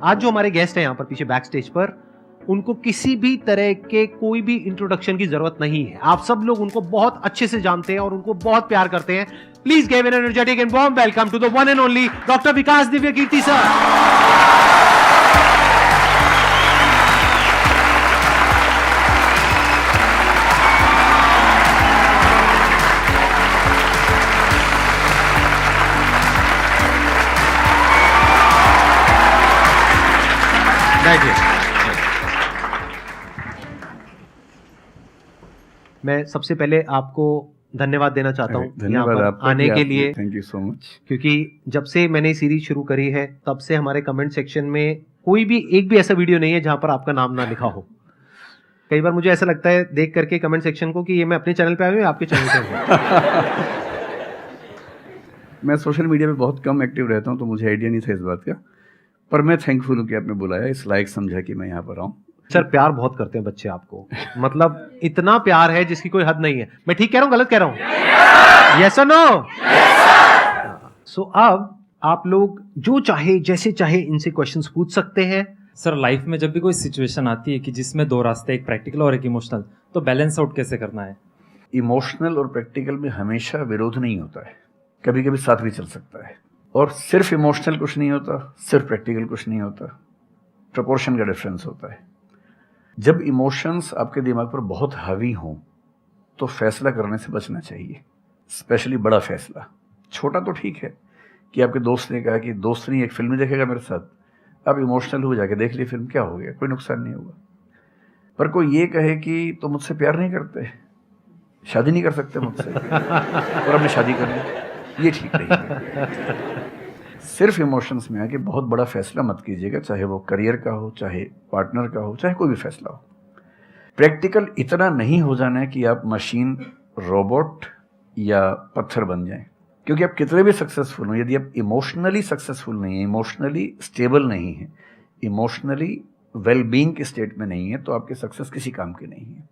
आज जो हमारे गेस्ट हैं यहाँ पर पीछे बैक स्टेज पर, उनको किसी भी तरह के कोई भी इंट्रोडक्शन की जरूरत नहीं है। आप सब लोग उनको बहुत अच्छे से जानते हैं और उनको बहुत प्यार करते हैं। Please give an energetic and warm welcome to the one and only doctor Vikas Divya Kirti sir. मैं सबसे पहले आपको धन्यवाद देना चाहता हूँ यहाँ पर आने के लिए। Thank you so much. क्योंकि जब से मैंने सीरीज शुरू करी है तब से हमारे कमेंट सेक्शन में कोई भी एक भी ऐसा वीडियो नहीं है जहां पर आपका नाम ना लिखा हो। कई बार मुझे ऐसा लगता है देख करके कमेंट सेक्शन को कि ये मैं अपने चैनल पे आया हूँ या आपके चैनल पे हूँ। मैं सोशल मीडिया पे बहुत कम एक्टिव रहता हूँ तो मुझे आइडिया नहीं था इस बात का, पर मैं थैंकफुल हूँ कि आपने बुलाया, इस लायक समझा कि मैं यहाँ पर आऊँ। सर प्यार बहुत करते हैं बच्चे आपको, मतलब इतना प्यार है जिसकी कोई हद नहीं है। मैं ठीक कह रहा हूँ गलत कह रहा हूँ? यस और नो? सो अब आप लोग जो चाहे जैसे चाहे इनसे क्वेश्चंस पूछ सकते हैं। सर लाइफ में जब भी कोई सिचुएशन आती है कि जिसमें दो रास्ते, एक प्रैक्टिकल और एक इमोशनल, तो बैलेंस आउट कैसे करना है? इमोशनल और प्रैक्टिकल में हमेशा विरोध नहीं होता है, कभी कभी साथ भी चल सकता है। और सिर्फ इमोशनल कुछ नहीं होता, सिर्फ प्रैक्टिकल कुछ नहीं होता, प्रपोर्शन का डिफरेंस होता है। जब इमोशंस आपके दिमाग पर बहुत हावी हों तो फैसला करने से बचना चाहिए, स्पेशली बड़ा फैसला। छोटा तो ठीक है कि आपके दोस्त ने कहा कि दोस्त नहीं एक फिल्म देखेगा मेरे साथ, आप इमोशनल हो जाके देख ली फिल्म, क्या हो गया, कोई नुकसान नहीं होगा। पर कोई ये कहे कि तो मुझसे प्यार नहीं करते, शादी नहीं कर सकते मुझसे और हमने शादी कर ली, ये ठीक नहीं है। सिर्फ इमोशंस में आके बहुत बड़ा फैसला मत कीजिएगा, चाहे वो करियर का हो, चाहे पार्टनर का हो, चाहे कोई भी फैसला हो। प्रैक्टिकल इतना नहीं हो जाना है कि आप मशीन, रोबोट या पत्थर बन जाएं। क्योंकि आप कितने भी सक्सेसफुल हो, यदि आप इमोशनली सक्सेसफुल नहीं है, इमोशनली स्टेबल नहीं है, इमोशनली वेलबींग के स्टेट में नहीं है, तो आपकी सक्सेस किसी काम की नहीं है,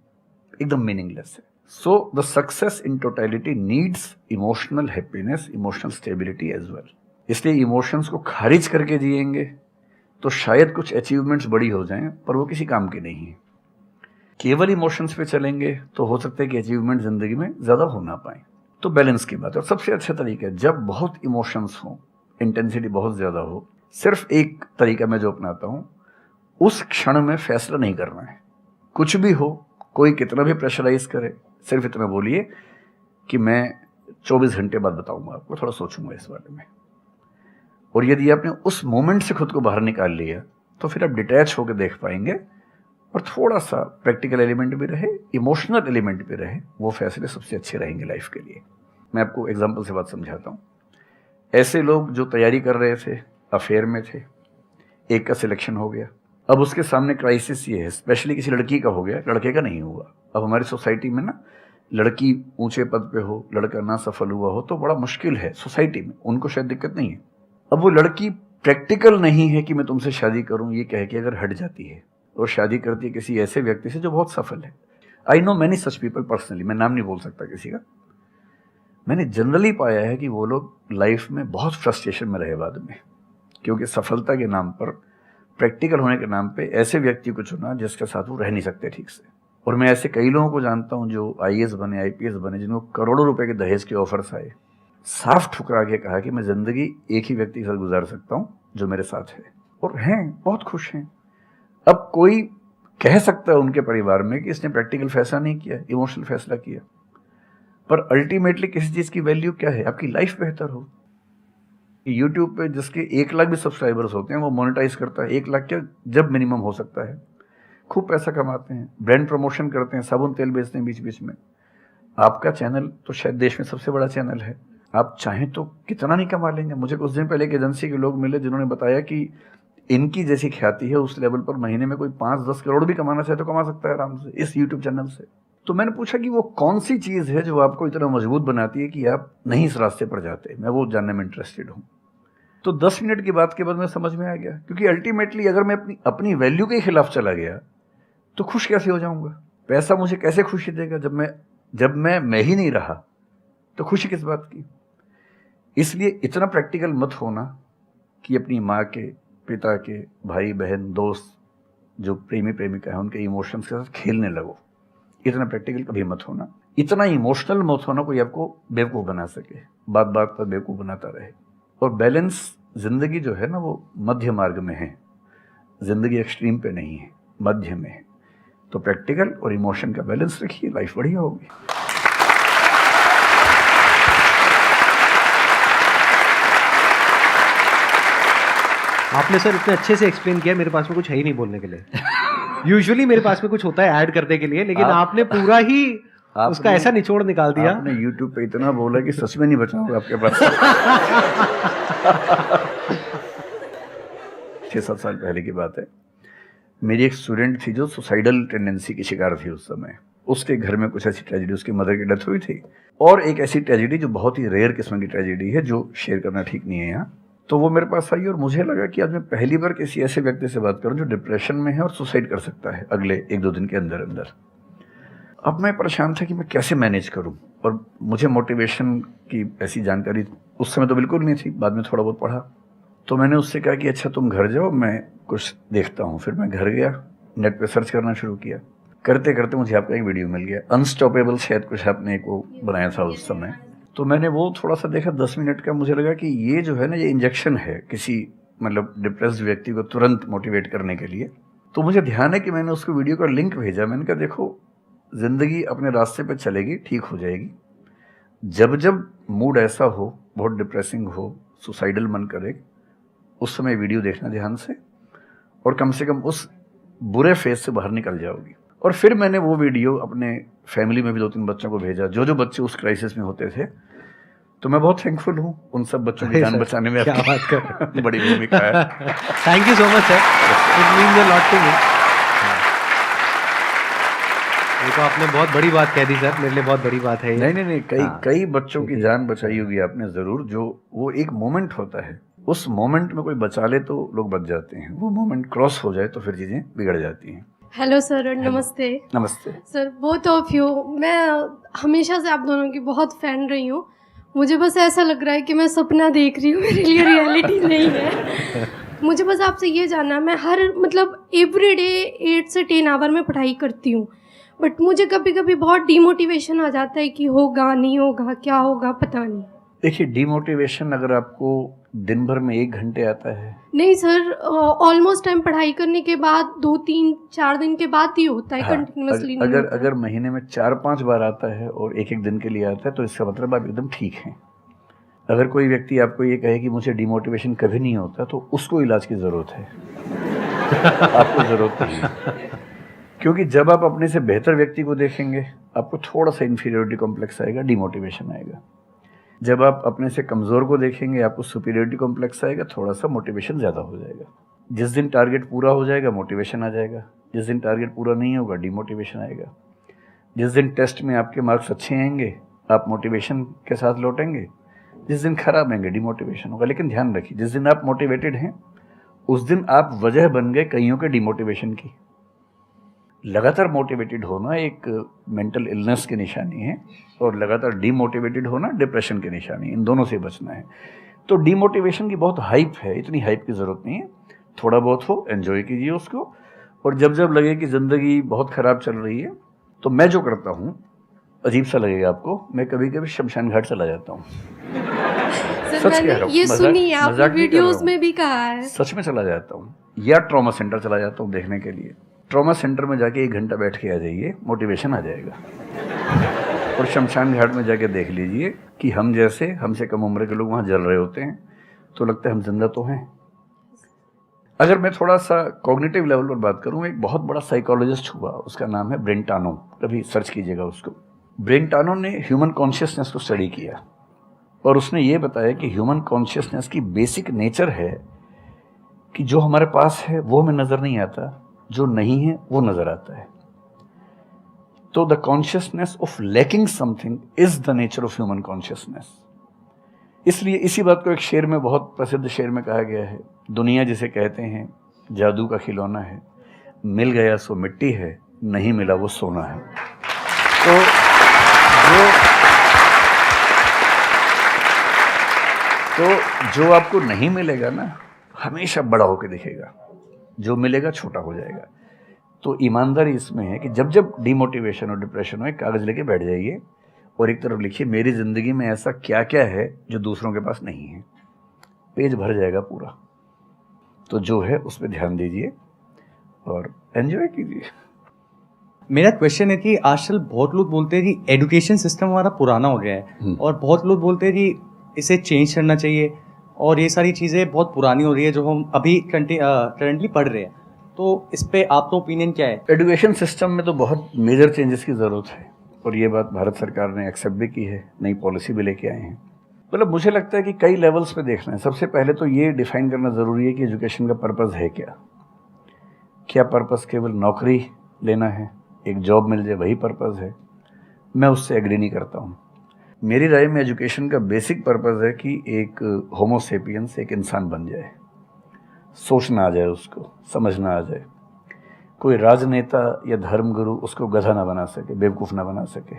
एकदम मीनिंगलेस है। So the success in totality needs emotional happiness, emotional stability as well. इसलिए इमोशंस को खारिज करके जिएंगे तो शायद कुछ अचीवमेंट्स बड़ी हो जाएं, पर वो किसी काम की नहीं है। केवल इमोशंस पे चलेंगे तो हो सकता है कि अचीवमेंट जिंदगी में ज़्यादा हो ना पाए। तो बैलेंस की बात है। और सबसे अच्छा तरीका है, जब बहुत इमोशंस हो, इंटेंसिटी बहुत ज़्यादा हो, सिर्फ एक तरीका मैं जो अपनाता हूँ, उस क्षण में फैसला नहीं करना है। कुछ भी हो, कोई कितना भी प्रेशराइज करे, सिर्फ इतना बोलिए कि मैं 24 घंटे बाद बताऊंगा आपको, थोड़ा सोचूंगा इस बारे में। और यदि आपने उस मोमेंट से खुद को बाहर निकाल लिया तो फिर आप डिटैच होकर देख पाएंगे और थोड़ा सा प्रैक्टिकल एलिमेंट भी रहे, इमोशनल एलिमेंट भी रहे, वो फैसले सबसे अच्छे रहेंगे लाइफ के लिए। मैं आपको एग्जांपल से बात समझाता हूँ। ऐसे लोग जो तैयारी कर रहे थे, अफेयर में थे, एक का सिलेक्शन हो गया, अब उसके सामने क्राइसिस ये है, स्पेशली किसी लड़की का हो गया, लड़के का नहीं हुआ। अब हमारी सोसाइटी में ना, लड़की ऊंचे पद पे हो, लड़का ना सफल हुआ हो तो बड़ा मुश्किल है सोसाइटी में, उनको शायद दिक्कत नहीं है। अब वो लड़की प्रैक्टिकल नहीं है कि मैं तुमसे शादी करूं, ये कह के अगर हट जाती है और शादी करती है किसी ऐसे व्यक्ति से जो बहुत सफल है। I know many such people personally, मैं नाम नहीं बोल सकता किसी का। मैंने जनरली पाया है कि वो लोग लाइफ में बहुत फ्रस्ट्रेशन में रहे बाद में, क्योंकि सफलता के नाम पर, प्रैक्टिकल होने के नाम पे ऐसे व्यक्ति को चुना जिसके साथ वो रह नहीं सकते ठीक से। और मैं ऐसे कई लोगों को जानता हूँ जो IAS बने, IPS बने, जिनको करोड़ों रुपए के दहेज के ऑफर्स आए, साफ ठुकरा के कहा कि मैं जिंदगी एक ही व्यक्ति के साथ गुजार सकता हूँ जो मेरे साथ है, और हैं, बहुत खुश हैं। अब कोई कह सकता है उनके परिवार में कि इसने प्रैक्टिकल फैसला नहीं किया, इमोशनल फैसला किया, पर अल्टीमेटली किसी चीज की वैल्यू क्या है? आपकी लाइफ बेहतर हो। यूट्यूब पे जिसके 1 लाख भी सब्सक्राइबर्स होते हैं वो मोनेटाइज करता है, 1 लाख क्या जब मिनिमम हो सकता है, खूब पैसा कमाते हैं, ब्रांड प्रमोशन करते हैं, साबुन तेल बेचते हैं बीच बीच में। आपका चैनल तो शायद देश में सबसे बड़ा चैनल है, आप चाहें तो कितना नहीं कमा लेंगे। मुझे कुछ दिन पहले एक एजेंसी के लोग मिले जिन्होंने बताया कि इनकी जैसी ख्याति है, उस लेवल पर महीने में कोई 5-10 करोड़ भी कमाना चाहे तो कमा सकता है आराम से इस यूट्यूब चैनल से। तो मैंने पूछा कि वो कौन सी चीज है जो आपको इतना मजबूत बनाती है कि आप नहीं इस रास्ते पर जाते। मैं वो जानने में इंटरेस्टेड हूँ। तो 10 मिनट की बात के बाद मैं समझ में आ गया, क्योंकि अल्टीमेटली अगर मैं अपनी वैल्यू के खिलाफ चला गया तो खुश कैसे हो जाऊंगा? पैसा मुझे कैसे खुशी देगा जब मैं ही नहीं रहा, तो खुशी किस बात की? इसलिए इतना प्रैक्टिकल मत होना कि अपनी माँ के, पिता के, भाई बहन, दोस्त, जो प्रेमी प्रेमिका है, उनके इमोशंस के साथ खेलने लगो। इतना प्रैक्टिकल कभी मत होना, इतना इमोशनल मत होना कोई आपको बेवकूफ़ बना सके, बात बात पर बेवकूफ़ बनाता रहे। और बैलेंस जिंदगी जो है ना, वो मध्य मार्ग में है, जिंदगी एक्सट्रीम पे नहीं है, मध्य में है। तो प्रैक्टिकल और इमोशन का बैलेंस रखिए, लाइफ बढ़िया होगी। आपने सर इतने अच्छे से एक्सप्लेन किया, मेरे पास में कुछ है ही नहीं बोलने के लिए। यूजुअली मेरे पास में कुछ होता है ऐड करने के लिए, लेकिन आपने पूरा ही उसका ऐसा निचोड़ निकाल दिया। आपने YouTube पे इतना बोला कि सच में नहीं बचा होगा आपके पास। 6-7 साल पहले की बात है, मेरी एक स्टूडेंट थी जो सुसाइडल टेंडेंसी की शिकार थी उस समय। उसके घर में कुछ ऐसी ट्रेजेडी, उसकी मदर की डेथ हुई थी, और एक ऐसी ट्रेजेडी जो बहुत ही रेयर किस्म की ट्रेजेडी है, जो शेयर करना ठीक नहीं है यहाँ। तो वो मेरे पास आई और मुझे लगा कि आज मैं पहली बार किसी ऐसे व्यक्ति से बात करूं जो डिप्रेशन में है और सुसाइड कर सकता है अगले 1-2 दिन के अंदर अंदर। अब मैं परेशान था कि मैं कैसे मैनेज करूं, और मुझे मोटिवेशन की ऐसी जानकारी उस समय तो बिल्कुल नहीं थी, बाद में थोड़ा बहुत पढ़ा। तो मैंने उससे कहा कि अच्छा तुम घर जाओ, मैं कुछ देखता हूँ। फिर मैं घर गया, नेट पे सर्च करना शुरू किया। करते करते मुझे आपका एक वीडियो मिल गया, अनस्टॉपेबल, शायद कुछ आपने एक वो बनाया था उस समय। तो मैंने वो थोड़ा सा देखा, 10 मिनट का। मुझे लगा कि ये जो है ना, ये इंजेक्शन है किसी मतलब डिप्रेस्ड व्यक्ति को तुरंत मोटिवेट करने के लिए। तो मुझे ध्यान है कि मैंने उसको वीडियो का लिंक भेजा। मैंने कहा देखो, जिंदगी अपने रास्ते पे चलेगी, ठीक हो जाएगी। जब जब मूड ऐसा हो, बहुत डिप्रेसिंग हो, सुसाइडल मन करे, उस समय वीडियो देखना ध्यान से, और कम से कम उस बुरे फेज से बाहर निकल जाओगी। और फिर मैंने वो वीडियो अपने फैमिली में भी 2-3 बच्चों को भेजा, जो बच्चे उस क्राइसिस में होते थे। तो मैं बहुत थैंकफुल हूँ उन सब बच्चों की जान बचाने में क्या बात कर बड़ी भूमिका है। Thank you so much sir, it means a lot to me. ये तो आपने बहुत बड़ी बात कह दी सर, मेरे लिए बहुत बड़ी बात है ये। नहीं, कई बच्चों की जान बचाई होगी आपने ज़रूर। जो वो एक मोमेंट होता है, उस मोमेंट में कोई बचा ले तो लोग बच जाते हैं, वो मोमेंट क्रॉस हो जाए तो फिर चीज़ें बिगड़ जाती हैं। हेलो सर, नमस्ते। नमस्ते सर, बोथ ऑफ यू, मैं हमेशा से आप दोनों की बहुत फ़ैन रही हूँ। मुझे बस ऐसा लग रहा है कि मैं सपना देख रही हूँ, मेरे लिए रियलिटी नहीं है। मुझे बस आपसे ये जानना, मैं हर मतलब एवरी डे 8 से 10 आवर में पढ़ाई करती हूँ, बट मुझे कभी कभी बहुत डीमोटिवेशन आ जाता है कि होगा नहीं होगा, क्या होगा पता नहीं। देखिए, डीमोटिवेशन अगर आपको दिन भर में 1 घंटे आता है। नहीं सर, ऑलमोस्ट टाइम पढ़ाई करने के बाद 2-3-4 दिन के बाद ही होता है, कंटिन्यूअसली नहीं होता। अगर महीने में 4-5 बार आता है और एक दिन के लिए आता है, तो इसका मतलब आप एकदम ठीक हैं। अगर कोई व्यक्ति आपको ये कहे कि मुझे डीमोटिवेशन कभी नहीं होता, तो उसको इलाज की ज़रूरत है। आपको ज़रूरत नहीं है, क्योंकि जब आप अपने से बेहतर व्यक्ति को देखेंगे, आपको थोड़ा सा इन्फीरियरिटी कॉम्प्लेक्स आएगा, डीमोटिवेशन आएगा। जब आप अपने से कमज़ोर को देखेंगे, आपको सुपीरियरिटी कॉम्प्लेक्स आएगा, थोड़ा सा मोटिवेशन ज़्यादा हो जाएगा। जिस दिन टारगेट पूरा हो जाएगा, मोटिवेशन आ जाएगा। जिस दिन टारगेट पूरा नहीं होगा, डीमोटिवेशन आएगा। जिस दिन टेस्ट में आपके मार्क्स अच्छे आएंगे, आप मोटिवेशन के साथ लौटेंगे। जिस दिन खराब आएंगे, डीमोटिवेशन होगा। लेकिन ध्यान रखिए, जिस दिन आप मोटिवेटेड हैं, उस दिन आप वजह बन गए कईयों के डीमोटिवेशन की। लगातार मोटिवेटेड होना एक मेंटल इलनेस की निशानी है, और लगातार डीमोटिवेटेड होना डिप्रेशन की निशानी है। इन दोनों से बचना है। तो डीमोटिवेशन की बहुत हाइप है, इतनी हाइप की ज़रूरत नहीं है। थोड़ा बहुत हो, एंजॉय कीजिए उसको। और जब जब लगे कि ज़िंदगी बहुत ख़राब चल रही है, तो मैं जो करता हूँ, अजीब सा लगेगा आपको, मैं कभी कभी शमशान घाट चला जाता हूँ। सच कह रहा हूँ, ये सुनी है आपने वीडियोस में भी कहा है। सच में चला जाता हूँ, या ट्रॉमा सेंटर चला जाता हूँ देखने के लिए। ट्रॉमा सेंटर में जाके 1 घंटा बैठ के आ जाइए, मोटिवेशन आ जाएगा। और शमशान घाट में जाके देख लीजिए कि हम जैसे हमसे कम उम्र के लोग वहाँ जल रहे होते हैं, तो लगता है हम जिंदा तो हैं। अगर मैं थोड़ा सा कॉग्निटिव लेवल पर बात करूँ, एक बहुत बड़ा साइकोलॉजिस्ट हुआ, उसका नाम है ब्रेंटानो, कभी सर्च कीजिएगा उसको। ब्रेंटानो ने ह्यूमन कॉन्शियसनेस को स्टडी किया, और उसने ये बताया कि ह्यूमन कॉन्शियसनेस की बेसिक नेचर है कि जो हमारे पास है वो हमें नज़र नहीं आता, जो नहीं है वो नज़र आता है। तो the consciousness of lacking something is the nature of human consciousness. इसलिए इसी बात को एक शेर में, बहुत प्रसिद्ध शेर में कहा गया है, दुनिया जिसे कहते हैं जादू का खिलौना है, मिल गया सो मिट्टी है, नहीं मिला वो सोना है। तो जो आपको नहीं मिलेगा ना, हमेशा बड़ा होकर दिखेगा, जो मिलेगा छोटा हो जाएगा। तो ईमानदारी इसमें है कि जब जब डिमोटिवेशन और डिप्रेशन हो, एक कागज़ लेके बैठ जाइए और एक तरफ लिखिए मेरी ज़िंदगी में ऐसा क्या क्या है जो दूसरों के पास नहीं है। पेज भर जाएगा पूरा। तो जो है उस पर ध्यान दीजिए और एंजॉय कीजिए। मेरा क्वेश्चन है कि आजकल बहुत लोग बोलते हैं कि एजुकेशन सिस्टम हमारा पुराना हो गया है और बहुत लोग बोलते हैं कि इसे चेंज करना चाहिए और ये सारी चीज़ें बहुत पुरानी हो रही है जो हम अभी करंटली पढ़ रहे हैं। तो इस पे आपका ओपिनियन क्या है? एजुकेशन सिस्टम में तो बहुत मेजर चेंजेस की ज़रूरत है और ये बात भारत सरकार ने एक्सेप्ट भी की है, नई पॉलिसी भी लेके आए हैं। मतलब मुझे लगता है कि कई लेवल्स पे देखना है। सबसे पहले तो ये डिफाइन करना ज़रूरी है कि एजुकेशन का पर्पज़ है क्या। क्या पर्पज़ केवल नौकरी लेना है, एक जॉब मिल जाए, वही पर्पज़ है? मैं उससे एग्री नहीं करता हूँ। मेरी राय में एजुकेशन का बेसिक पर्पज़ है कि एक होमो सेपियंस एक इंसान बन जाए, सोचना आ जाए, उसको समझना आ जाए। कोई राजनेता या धर्मगुरु उसको गधा ना बना सके, बेवकूफ़ ना बना सके।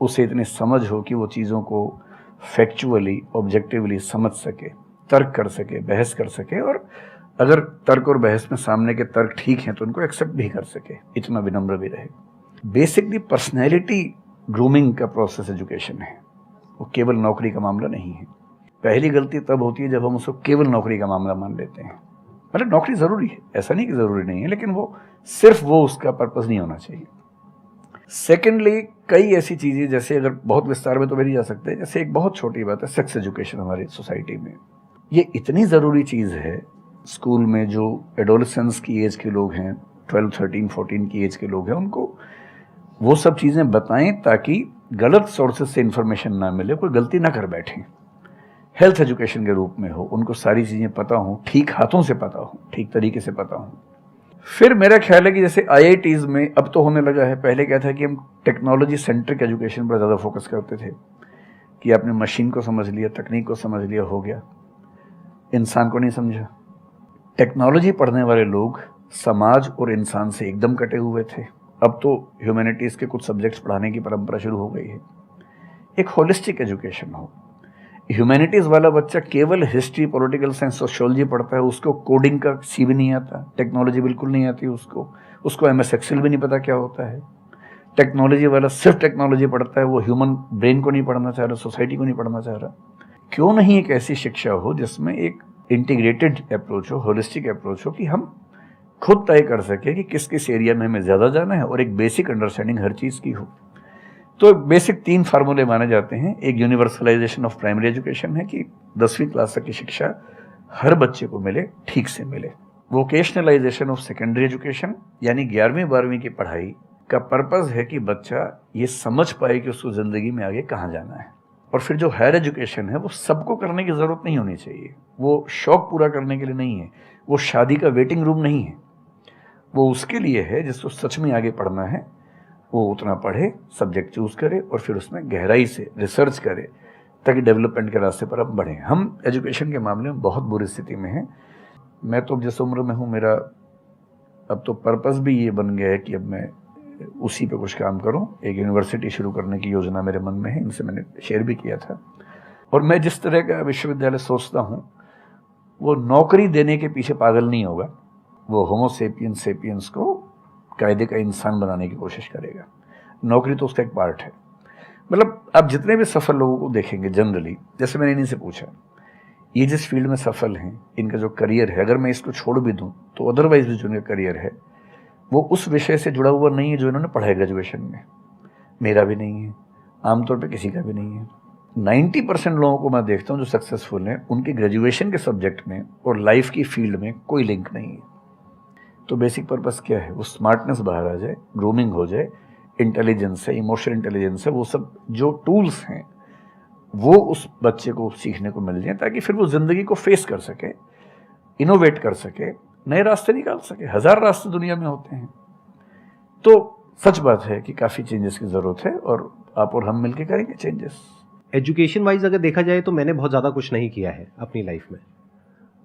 उसे इतनी समझ हो कि वो चीज़ों को फैक्चुअली, ऑब्जेक्टिवली समझ सके, तर्क कर सके, बहस कर सके और अगर तर्क और बहस में सामने के तर्क ठीक हैं तो उनको एक्सेप्ट भी कर सके, इतना विनम्र भी रहे। बेसिकली पर्सनैलिटी ग्रूमिंग का प्रोसेस एजुकेशन है, वो केवल नौकरी का मामला नहीं है। पहली गलती तब होती है जब हम उसको केवल नौकरी का मामला मान लेते हैं। मतलब नौकरी ज़रूरी है, ऐसा नहीं कि ज़रूरी नहीं है, लेकिन वो सिर्फ वो उसका पर्पज़ नहीं होना चाहिए। सेकेंडली, कई ऐसी चीज़ें जैसे अगर बहुत विस्तार में तो मेरी जा सकते हैं, जैसे एक बहुत छोटी बात है सेक्स एजुकेशन हमारी सोसाइटी में। ये इतनी ज़रूरी चीज़ है। स्कूल में जो एडोलेसेंस की एज के लोग हैं, 12, 13, 14 की एज के लोग हैं, उनको वो सब चीज़ें बताएं ताकि गलत सोर्सेज से इन्फॉर्मेशन ना मिले, कोई गलती ना कर बैठें। हेल्थ एजुकेशन के रूप में हो, उनको सारी चीज़ें पता हों, ठीक हाथों से पता हो, ठीक तरीके से पता हो। फिर मेरा ख्याल है कि जैसे IITs में अब तो होने लगा है, पहले क्या था कि हम टेक्नोलॉजी सेंट्रिक एजुकेशन पर ज़्यादा फोकस करते थे कि आपने मशीन को समझ लिया, तकनीक को समझ लिया, हो गया, इंसान को नहीं समझा। टेक्नोलॉजी पढ़ने वाले लोग समाज और इंसान से एकदम कटे हुए थे। अब तो ह्यूमैनिटीज़ के कुछ सब्जेक्ट्स पढ़ाने की परंपरा शुरू हो गई है। एक होलिस्टिक एजुकेशन हो। ह्यूमैनिटीज़ वाला बच्चा केवल हिस्ट्री, पॉलिटिकल साइंस, सोशियोलॉजी पढ़ता है, उसको कोडिंग का सी भी नहीं आता, टेक्नोलॉजी बिल्कुल नहीं आती उसको MS एक्सेल भी नहीं पता क्या होता है। टेक्नोलॉजी वाला सिर्फ टेक्नोलॉजी पढ़ता है, वो ह्यूमन ब्रेन को नहीं पढ़ना चाह रहा, सोसाइटी को नहीं पढ़ना चाह रहा। क्यों नहीं एक ऐसी शिक्षा हो जिसमें एक इंटीग्रेटेड अप्रोच हो, होलिस्टिक अप्रोच हो कि हम खुद तय कर सके कि किस किस एरिया में हमें ज़्यादा जाना है और एक बेसिक अंडरस्टैंडिंग हर चीज़ की हो। तो बेसिक 3 फार्मूले माने जाते हैं। एक यूनिवर्सलाइजेशन ऑफ प्राइमरी एजुकेशन है कि 10वीं क्लास तक की शिक्षा हर बच्चे को मिले, ठीक से मिले। वोकेशनलाइजेशन ऑफ सेकेंडरी एजुकेशन यानी 11वीं 12वीं की पढ़ाई का पर्पज़ है कि बच्चा ये समझ पाए कि उसको ज़िंदगी में आगे कहाँ जाना है। और फिर जो हायर एजुकेशन है वो सबको करने की ज़रूरत नहीं होनी चाहिए, वो शौक पूरा करने के लिए नहीं है, वो शादी का वेटिंग रूम नहीं है, वो उसके लिए है जिसको सच में आगे पढ़ना है। वो उतना पढ़े, सब्जेक्ट चूज़ करे और फिर उसमें गहराई से रिसर्च करे ताकि डेवलपमेंट के रास्ते पर अब बढ़ें। हम एजुकेशन के मामले में बहुत बुरी स्थिति में हैं। मैं तो जिस उम्र में हूँ, मेरा अब तो पर्पज़ भी ये बन गया है कि अब मैं उसी पे कुछ काम करूँ। एक यूनिवर्सिटी शुरू करने की योजना मेरे मन में है, इनसे मैंने शेयर भी किया था। और मैं जिस तरह का विश्वविद्यालय सोचता हूँ वो नौकरी देने के पीछे पागल नहीं होगा, वो होमो सेपियंस को कायदे का इंसान बनाने की कोशिश करेगा। नौकरी तो उसका एक पार्ट है। मतलब आप जितने भी सफल लोगों को देखेंगे जनरली, जैसे मैंने इन्हीं से पूछा, ये जिस फील्ड में सफल हैं, इनका जो करियर है, अगर मैं इसको छोड़ भी दूं तो अदरवाइज भी जो इनका करियर है वो उस विषय से जुड़ा हुआ नहीं है जो इन्होंने पढ़ा है ग्रेजुएशन में। मेरा भी नहीं है, आमतौर पे किसी का भी नहीं है। 90% लोगों को मैं देखता हूँ जो सक्सेसफुल हैं, उनके ग्रेजुएशन के सब्जेक्ट में और लाइफ की फील्ड में कोई लिंक नहीं है। तो बेसिक पर्पस क्या है? वो स्मार्टनेस बाहर आ जाए, ग्रूमिंग हो जाए, इंटेलिजेंस है, इमोशनल इंटेलिजेंस है, वो सब जो टूल्स हैं वो उस बच्चे को सीखने को मिल जाए ताकि फिर वो ज़िंदगी को फेस कर सके, इनोवेट कर सके, नए रास्ते निकाल सके। 1000 रास्ते दुनिया में होते हैं। तो सच बात है कि काफ़ी चेंजेस की ज़रूरत है और आप और हम मिलकर करेंगे चेंजेस। एजुकेशन वाइज अगर देखा जाए तो मैंने बहुत ज़्यादा कुछ नहीं किया है अपनी लाइफ में,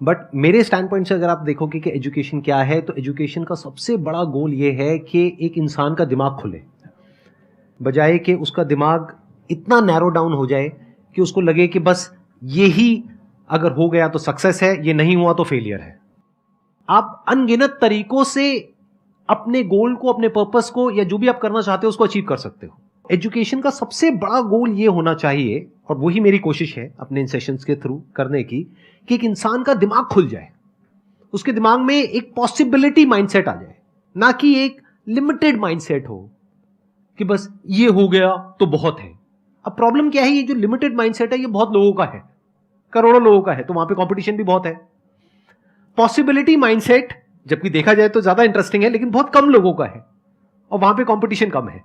बट मेरे स्टैंड पॉइंट से अगर आप देखोगे कि एजुकेशन क्या है, तो एजुकेशन का सबसे बड़ा गोल ये है कि एक इंसान का दिमाग खुले, बजाय कि उसका दिमाग इतना नैरो डाउन हो जाए कि उसको लगे कि बस यही अगर हो गया तो सक्सेस है, ये नहीं हुआ तो फेलियर है। आप अनगिनत तरीकों से अपने गोल को, अपने पर्पस को, या जो भी आप करना चाहते हो उसको अचीव कर सकते हो। एजुकेशन का सबसे बड़ा गोल ये होना चाहिए, और वही मेरी कोशिश है अपने इन सेशंस के थ्रू करने की, कि एक इंसान का दिमाग खुल जाए, उसके दिमाग में एक पॉसिबिलिटी माइंडसेट आ जाए, ना कि एक लिमिटेड माइंडसेट हो कि बस ये हो गया तो बहुत है। अब प्रॉब्लम क्या है, ये जो लिमिटेड माइंडसेट है ये बहुत लोगों का है, करोड़ों लोगों का है, तो वहां पे कंपटीशन भी बहुत है। पॉसिबिलिटी माइंडसेट जबकि देखा जाए तो ज्यादा इंटरेस्टिंग है, लेकिन बहुत कम लोगों का है और वहां पे कंपटीशन कम है।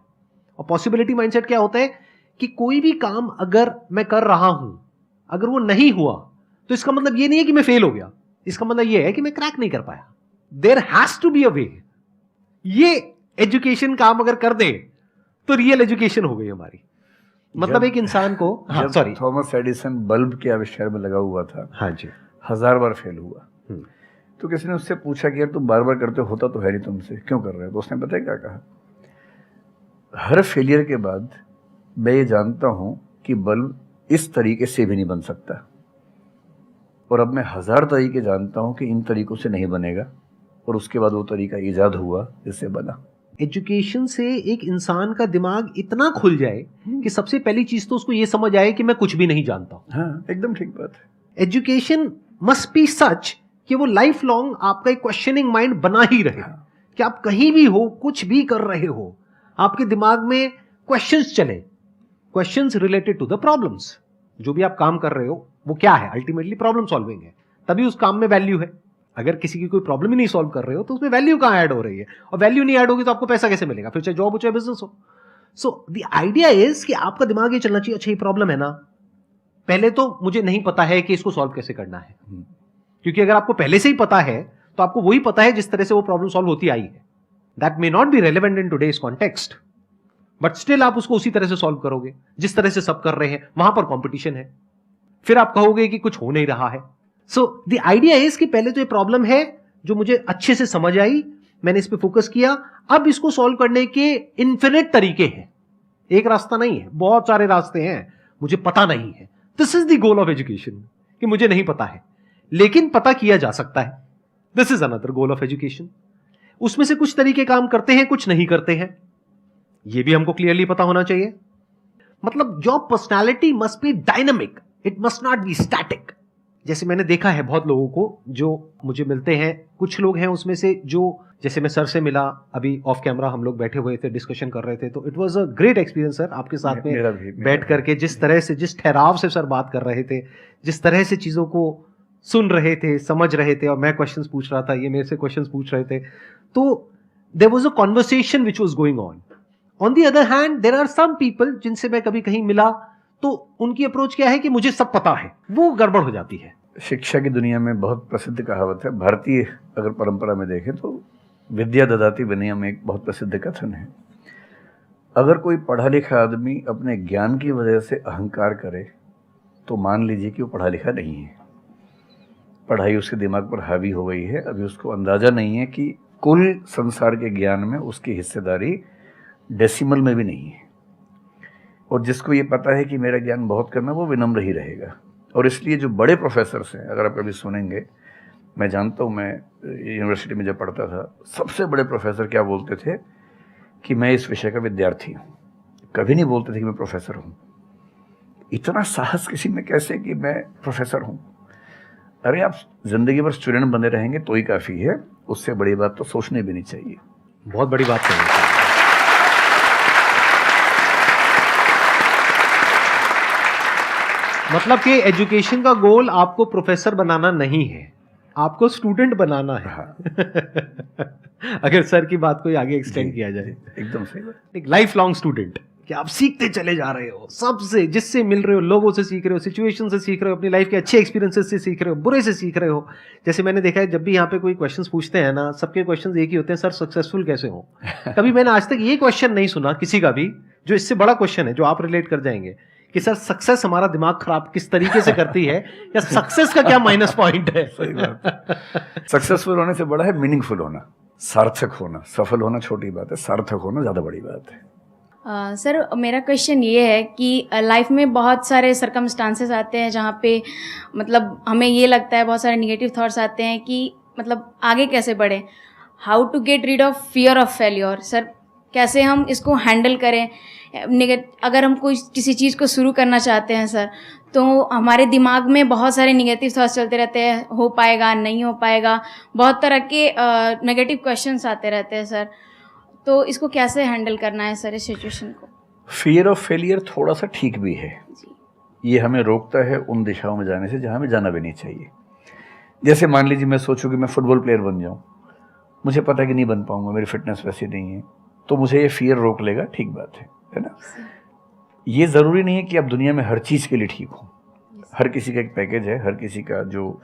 और पॉसिबिलिटी माइंडसेट क्या होता है कि कोई भी काम अगर मैं कर रहा हूं, अगर वो नहीं हुआ तो इसका मतलब ये नहीं है कि मैं फेल हो गया, इसका मतलब ये है कि मैं क्रैक नहीं कर पाया। There has to be a way. ये एजुकेशन काम अगर कर दे तो रियल एजुकेशन हो गई हमारी। मतलब एक इंसान को, हाँ सॉरी, थॉमस एडिसन बल्ब के आविष्कार में लगा हुआ था, हाँ जी, 1000 बार फेल हुआ। तो किसी ने उससे पूछा कि यार तुम बार बार करते होता तो है नहीं तुमसे, क्यों कर रहे हो? तो उसने पता है क्या कहा, हर फेलियर के बाद मैं ये जानता हूं कि बल्ब इस तरीके से भी नहीं बन सकता, और अब मैं 1000 तरीके जानता हूं कि इन तरीकों से नहीं बनेगा, और उसके बाद वो तरीका ईजाद हुआ जिससे बना। एजुकेशन से एक इंसान का दिमाग इतना खुल जाए कि सबसे पहली चीज तो उसको ये समझ आए कि मैं कुछ भी नहीं जानता हूं। हाँ, एकदम ठीक बात है। एजुकेशन मस्ट बी सच कि वो लाइफ लॉन्ग आपका एक क्वेश्चनिंग माइंड बना ही रहे, कि आप कहीं भी हो, कुछ भी कर रहे हो, आपके दिमाग में क्वेश्चंस चले, questions related to the problems. जो भी आप काम कर रहे हो वो क्या है, अल्टीमेटली प्रॉब्लम सॉल्विंग है, तभी उस काम में वैल्यू है। अगर किसी की कोई प्रॉब्लम ही नहीं सॉल्व कर रहे हो तो उसमें वैल्यू कहां ऐड हो रही है, और वैल्यू नहीं ऐड होगी तो आपको पैसा कैसे मिलेगा, फिर चाहे जॉब हो चाहे बिजनेस हो। सो द आइडिया इज कि आपका दिमाग ये चलना चाहिए, अच्छा ये प्रॉब्लम है ना, पहले तो मुझे नहीं पता है कि इसको सॉल्व कैसे करना है, क्योंकि अगर आपको पहले से ही पता है तो आपको वही पता है जिस तरह से वो प्रॉब्लम सॉल्व होती आई है। That may not be relevant in today's context, but still आप उसको उसी तरह से सॉल्व करोगे जिस तरह से सब कर रहे हैं। वहां पर कंपटीशन है, फिर आप कहोगे कि कुछ हो नहीं रहा है। सो द आइडिया इज कि पहले तो ये प्रॉब्लम है जो मुझे अच्छे से समझ आई, मैंने इस पे फोकस किया, अब इसको सॉल्व करने के इन्फिनिट तरीके हैं, एक रास्ता नहीं है, बहुत सारे रास्ते हैं, मुझे पता नहीं है। This is the goal of education, कि मुझे नहीं पता है लेकिन पता किया जा सकता है। This is another goal of education. उसमें से कुछ तरीके काम करते हैं, कुछ नहीं करते हैं, यह भी हमको क्लियरली पता होना चाहिए। मतलब your personality must be dynamic, it must not be static. जैसे मैंने देखा है बहुत लोगों को जो मुझे मिलते हैं, कुछ लोग हैं उसमें से जो, जैसे मैं सर से मिला अभी ऑफ कैमरा, हम लोग बैठे हुए थे, डिस्कशन कर रहे थे, तो it was a great experience sir, आपके साथ में बैठ करके जिस तरह से, जिस ठहराव से सर बात कर रहे थे, जिस तरह से चीजों को सुन रहे थे, समझ रहे थे, और मैं क्वेश्चंस पूछ रहा था, ये मेरे से क्वेश्चंस पूछ रहे थे, तो there was a conversation which was going on. On the other hand there are some people जिनसे मैं कभी कहीं मिला तो उनकी अप्रोच क्या है कि मुझे सब पता है, वो गड़बड़ हो जाती है। शिक्षा की दुनिया में बहुत प्रसिद्ध कहावत है, भारतीय अगर परंपरा में देखें तो विद्या ददाति विनयम एक बहुत प्रसिद्ध कथन है। अगर कोई पढ़ा लिखा आदमी अपने ज्ञान की वजह से अहंकार करे तो मान लीजिए कि वो पढ़ा लिखा नहीं है, पढ़ाई उसके दिमाग पर हावी हो गई है, अभी उसको अंदाजा नहीं है कि कुल संसार के ज्ञान में उसकी हिस्सेदारी डेसिमल में भी नहीं है। और जिसको ये पता है कि मेरा ज्ञान बहुत कम है वो विनम्र ही रहेगा। और इसलिए जो बड़े प्रोफेसर्स हैं, अगर आप कभी सुनेंगे, मैं जानता हूँ, मैं यूनिवर्सिटी में जब पढ़ता था, सबसे बड़े प्रोफेसर क्या बोलते थे कि मैं इस विषय का विद्यार्थी हूँ, कभी नहीं बोलते थे कि मैं प्रोफेसर हूँ। इतना साहस किसी में कैसे कि मैं प्रोफेसर हूँ? अरे आप जिंदगी भर स्टूडेंट बने रहेंगे तो ही काफ़ी है, उससे बड़ी बात तो सोचनी भी नहीं चाहिए। बहुत बड़ी बात है। मतलब कि एजुकेशन का गोल आपको प्रोफेसर बनाना नहीं है, आपको स्टूडेंट बनाना है। हाँ। अगर सर की बात को आगे एक्सटेंड किया जाए, एकदम सही बात। एक लाइफ लॉन्ग स्टूडेंट, कि आप सीखते चले जा रहे हो, सबसे जिससे मिल रहे हो, लोगों से सीख रहे हो, सिचुएशन से सीख रहे हो, अपनी लाइफ के अच्छे एक्सपीरियंसेस से सीख रहे हो, बुरे से सीख रहे हो। जैसे मैंने देखा है जब भी यहाँ पे कोई क्वेश्चंस पूछते हैं ना, सबके क्वेश्चंस एक ही होते हैं, सर सक्सेसफुल कैसे हो। कभी मैंने आज तक ये क्वेश्चन नहीं सुना किसी का भी जो इससे बड़ा क्वेश्चन है, जो आप रिलेट कर जाएंगे कि सर सक्सेस हमारा दिमाग खराब किस तरीके से करती है, या सक्सेस का क्या माइनस पॉइंट है। सही बात। सक्सेसफुल होने से बड़ा है मीनिंगफुल होना, सार्थक होना। सफल होना छोटी बात है, सार्थक होना ज्यादा बड़ी बात है। सर मेरा क्वेश्चन ये है कि लाइफ में बहुत सारे सर्कमस्टांसेस आते हैं जहाँ पे मतलब हमें ये लगता है, बहुत सारे निगेटिव थॉट्स आते हैं कि मतलब आगे कैसे बढ़े, how to get rid of fear of failure. Sir कैसे हम इसको हैंडल करें, अगर हम कोई किसी चीज़ को शुरू करना चाहते हैं सर, तो हमारे दिमाग में बहुत सारे निगेटिव थॉट्स चलते रहते हैं, हो पाएगा नहीं हो पाएगा, बहुत तरह के नेगेटिव क्वेश्चंस आते रहते हैं सर, तो इसको कैसे हैंडल करना है सर इस सिचुएशन को? फियर ऑफ फेलियर थोड़ा सा ठीक भी है जी। ये हमें रोकता है उन दिशाओं में जाने से जहाँ हमें जाना भी नहीं चाहिए। जैसे मान लीजिए मैं सोचूं कि मैं फुटबॉल प्लेयर बन जाऊं, मुझे पता है कि नहीं बन पाऊंगा, मेरी फिटनेस वैसी नहीं है, तो मुझे ये फियर रोक लेगा, ठीक बात है ना। ये ज़रूरी नहीं है कि आप दुनिया में हर चीज़ के लिए ठीक हो। हर किसी का एक पैकेज है, हर किसी का जो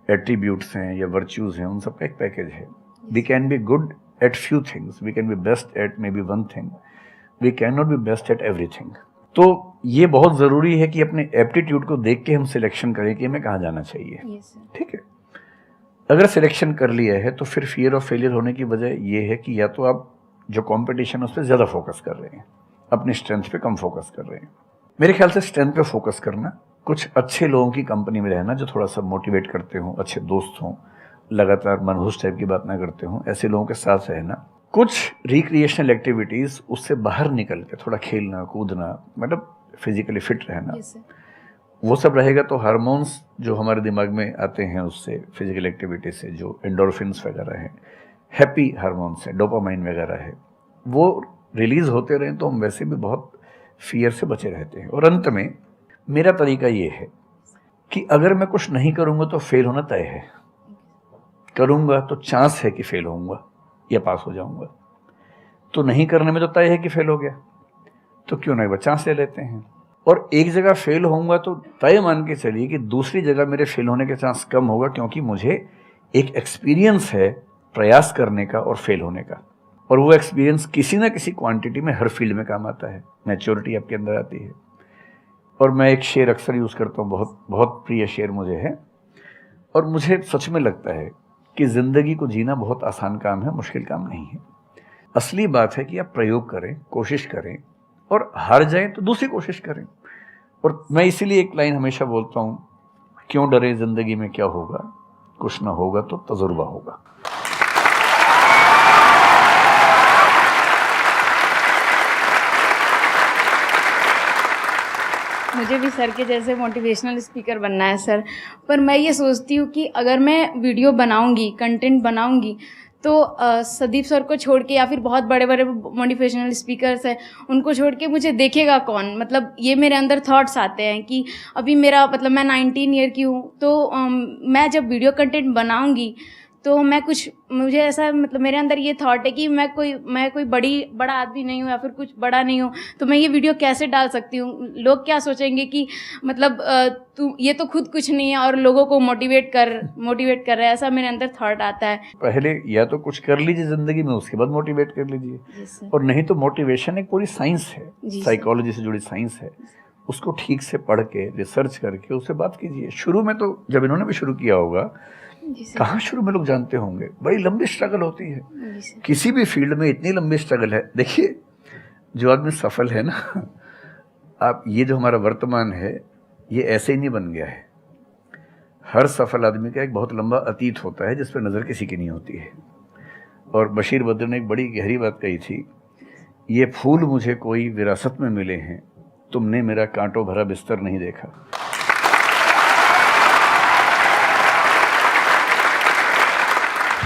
एट्रीब्यूट्स हैं या वर्च्यूज़ हैं उन सब का एक पैकेज है। We can be good at few things, we can be best at maybe one thing, we can not be best at everything. तो ये बहुत ज़रूरी है कि अपने एप्टीट्यूड को देख के हम सिलेक्शन करें कि हमें कहाँ जाना चाहिए। ठीक है, अगर सिलेक्शन कर लिया है तो फिर फियर ऑफ फेलियर होने की वजह ये है कि या तो आप जो कंपटीशन है उस पर ज़्यादा फोकस कर रहे हैं, अपनी स्ट्रेंथ पे कम फोकस कर रहे हैं। मेरे ख्याल से स्ट्रेंथ पे फोकस करना, कुछ अच्छे लोगों की कंपनी में रहना जो थोड़ा सा मोटिवेट करते हों, अच्छे दोस्त हों, लगातार मनहूस टाइप की बात ना करते हों, ऐसे लोगों के साथ रहना, कुछ रिक्रिएशनल एक्टिविटीज़ उससे बाहर निकल के थोड़ा खेलना कूदना, मतलब फिजिकली फिट रहना, वो सब रहेगा तो हार्मोन्स जो हमारे दिमाग में आते हैं उससे, फिजिकल एक्टिविटी से, जो एंडोर्फिन्स वगैरह हैं, हैप्पी हार्मोन्स हैं, डोपामाइन वगैरह है, वो रिलीज होते रहें तो हम वैसे भी बहुत फियर से बचे रहते हैं। और अंत में मेरा तरीका ये है कि अगर मैं कुछ नहीं करूँगा तो फेल होना तय है, करूँगा तो चांस है कि फेल होऊंगा या पास हो जाऊँगा, तो नहीं करने में तो तय है कि फेल हो गया, तो क्यों ना एक बार चांस ले लेते हैं। और एक जगह फेल होऊंगा तो तय मान के चलिए कि दूसरी जगह मेरे फेल होने के चांस कम होगा, क्योंकि मुझे एक एक्सपीरियंस है प्रयास करने का और फेल होने का, और वो एक्सपीरियंस किसी ना किसी क्वांटिटी में हर फील्ड में काम आता है, मैच्योरिटी आपके अंदर आती है। और मैं एक शेर अक्सर यूज़ करता हूँ, बहुत बहुत प्रिय शेर मुझे है, और मुझे सच में लगता है कि ज़िंदगी को जीना बहुत आसान काम है, मुश्किल काम नहीं है। असली बात है कि आप प्रयोग करें, कोशिश करें, और हार जाएं तो दूसरी कोशिश करें। और मैं इसीलिए एक लाइन हमेशा बोलता हूँ, क्यों डरे ज़िंदगी में क्या होगा, कुछ ना होगा तो तजुर्बा होगा। मुझे भी सर के जैसे मोटिवेशनल स्पीकर बनना है सर, पर मैं ये सोचती हूँ कि अगर मैं वीडियो बनाऊँगी, कंटेंट बनाऊँगी, तो सदीप सर को छोड़ के या फिर बहुत बड़े बड़े मोटिवेशनल स्पीकर्स हैं उनको छोड़ के मुझे देखेगा कौन। मतलब ये मेरे अंदर थॉट्स आते हैं कि अभी मेरा मतलब मैं 19 ईयर की हूँ, तो मैं जब वीडियो कंटेंट बनाऊँगी तो मैं कुछ, मुझे ऐसा मतलब मेरे अंदर ये थॉट है कि मैं कोई बड़ा आदमी नहीं हूँ या फिर कुछ बड़ा नहीं हूँ, तो मैं ये वीडियो कैसे डाल सकती हूँ, लोग क्या सोचेंगे कि मतलब तू ये तो खुद कुछ नहीं है और लोगों को मोटिवेट कर रहा है, ऐसा मेरे अंदर थॉट आता है। पहले या तो कुछ कर लीजिए ज़िंदगी में, उसके बाद मोटिवेट कर लीजिए, और नहीं तो मोटिवेशन एक पूरी साइंस है, साइकोलॉजी से जुड़ी साइंस है, उसको ठीक से पढ़ के रिसर्च करके उससे बात कीजिए। शुरू में तो जब इन्होंने भी शुरू किया होगा, कहाँ शुरू में लोग जानते होंगे, बड़ी लंबी स्ट्रगल होती है, किसी भी फील्ड में इतनी लंबी स्ट्रगल है। देखिए जो आदमी सफल है ना, आप ये जो हमारा वर्तमान है ये ऐसे ही नहीं बन गया है। हर सफल आदमी का एक बहुत लंबा अतीत होता है जिस पर नज़र किसी की नहीं होती है। और बशीर बद्र ने एक बड़ी गहरी बात कही थी, ये फूल मुझे कोई विरासत में मिले हैं, तुमने मेरा कांटों भरा बिस्तर नहीं देखा।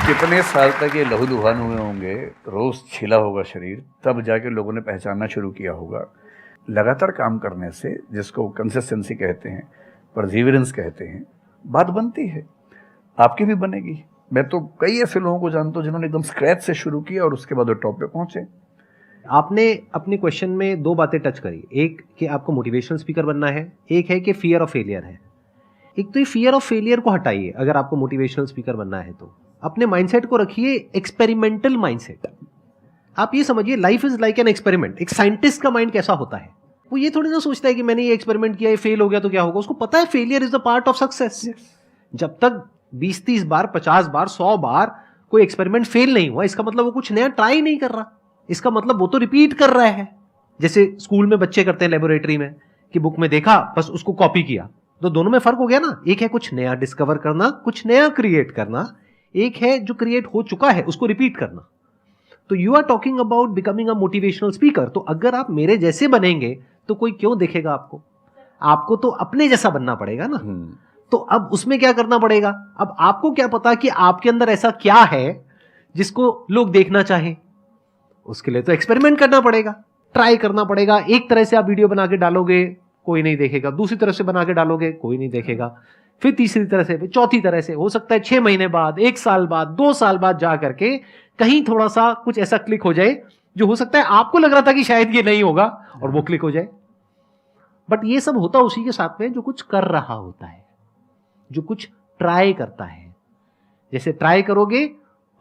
कितने साल तक ये लहूलुहान हुए होंगे, रोज़ छिला होगा शरीर, तब जाके लोगों ने पहचानना शुरू किया होगा। लगातार काम करने से, जिसको कंसिस्टेंसी कहते हैं, परसिवरेंस कहते हैं, बात बनती है, आपकी भी बनेगी। मैं तो कई ऐसे लोगों को जानता हूँ जिन्होंने एकदम स्क्रैच से शुरू किया और उसके बाद वो टॉप पे पहुंचे। आपने अपने क्वेश्चन में दो बातें टच करी, एक कि आपको मोटिवेशनल स्पीकर बनना है, एक है कि फियर ऑफ फेलियर है। एक तो ये फियर ऑफ फेलियर को हटाइए, अगर आपको मोटिवेशनल स्पीकर बनना है तो अपने माइंडसेट को रखिए एक्सपेरिमेंटल माइंडसेट। आप ये समझिए life is like an experiment. एक साइंटिस्ट का माइंड कैसा होता है, वो ये थोड़ी ना सोचता है कि मैंने ये एक्सपेरिमेंट किया, ये फेल हो गया तो क्या होगा। उसको पता है failure is the part of success. जब तक 20-30 बार, 50 बार, 100 बार कोई एक्सपेरिमेंट फेल नहीं हुआ, इसका मतलब वो कुछ नया ट्राई नहीं कर रहा, इसका मतलब वो तो रिपीट कर रहा है। जैसे स्कूल में बच्चे करते हैं लेबोरेटरी में कि बुक में देखा बस उसको कॉपी किया, तो दोनों में फर्क हो गया ना। एक है कुछ नया डिस्कवर करना, कुछ नया क्रिएट करना, एक है जो क्रिएट हो चुका है उसको रिपीट करना। तो you are talking about becoming a motivational speaker. तो अगर आप मेरे जैसे बनेंगे तो कोई क्यों देखेगा आपको? आपको तो अपने जैसा बनना पड़ेगा ना। तो अब उसमें क्या करना पड़ेगा? अब आपको क्या पता कि आपके अंदर ऐसा क्या है जिसको लोग देखना चाहें? उसके लिए तो एक्सपेरिमेंट करना पड़ेगा, ट्राई करना पड़ेगा। एक तरह से आप वीडियो बना के डालोगे, कोई नहीं देखेगा। दूसरी तरह से बना के डालोगे, कोई नहीं देखेगा। फिर तीसरी तरह से, फिर चौथी तरह से, हो सकता है 6 महीने बाद, 1 साल बाद, 2 साल बाद जा करके कहीं थोड़ा सा कुछ ऐसा क्लिक हो जाए जो हो सकता है आपको लग रहा था कि शायद ये नहीं होगा और वो क्लिक हो जाए। बट ये सब होता उसी के साथ में जो कुछ कर रहा होता है, जो कुछ ट्राई करता है। जैसे ट्राई करोगे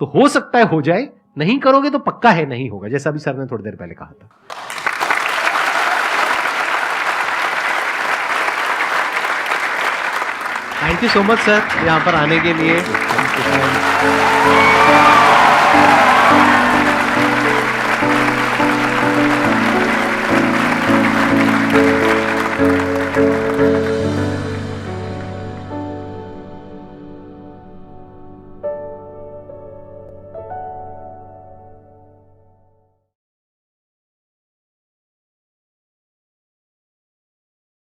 तो हो सकता है हो जाए, नहीं करोगे तो पक्का है नहीं होगा, जैसा भी सर ने थोड़ी देर पहले कहा था। Thank you so much sir, यहां पर आने के लिए।